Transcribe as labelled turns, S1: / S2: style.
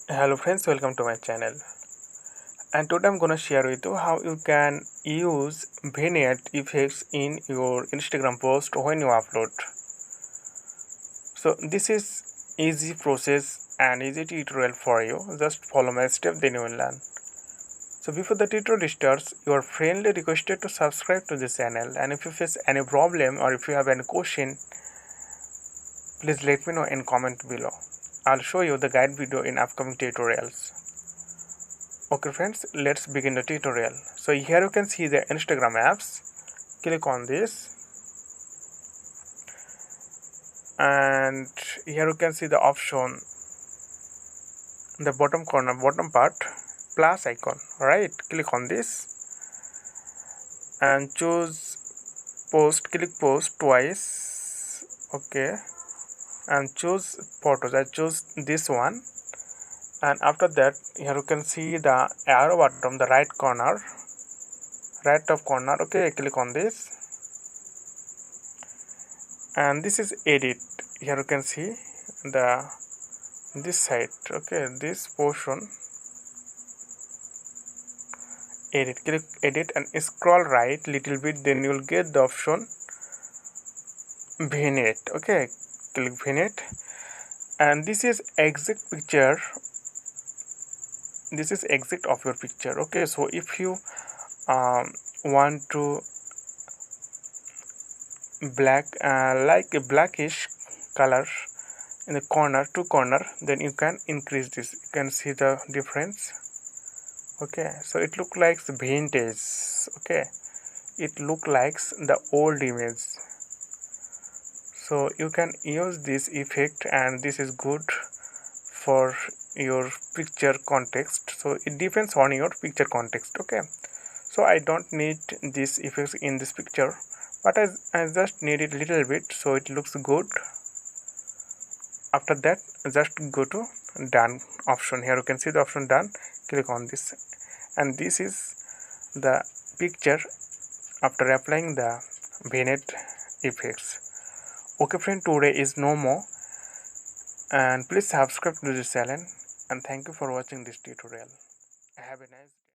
S1: Hello friends, welcome to my channel. And today I'm gonna share with you how you can use vignette effects in your Instagram post when you upload. So this is easy process and easy tutorial for you. Just follow my step, then you will learn. So before the tutorial starts, you are friendly requested to subscribe to this channel. And if you face any problem or if you have any question, please let me know in comment below. I'll show you the guide video in upcoming tutorials. Okay friends, let's begin the tutorial. So here you can see the Instagram apps. Click on this and here you can see the option in the bottom corner, bottom part, plus icon, right? Click on this and choose post. Click post twice. Okay, and choose photos. I choose this one, and after that here you can see the arrow button, the right corner, right top corner. Okay, click on this and this is edit. Here you can see the this side. Okay, this portion, edit. Click edit and scroll right little bit, then you will get the option vignette. Okay, click vignette and this is exact picture, this is exact of your picture. Okay, so if you want to black like a blackish color in the corner, two corner, then you can increase this. You can see the difference. Okay, so it look like vintage. Okay, it look like the old image, so you can use this effect and this is good for your picture context. So it depends on your picture context. Okay, so I don't need this effects in this picture, but I just need it little bit so it looks good. After that, just go to done option. Here you can see the option done. Click on this and this is the picture after applying the vignette effects. Okay friend, today is no more, and please subscribe to this channel, and thank you for watching this tutorial. Have a nice day.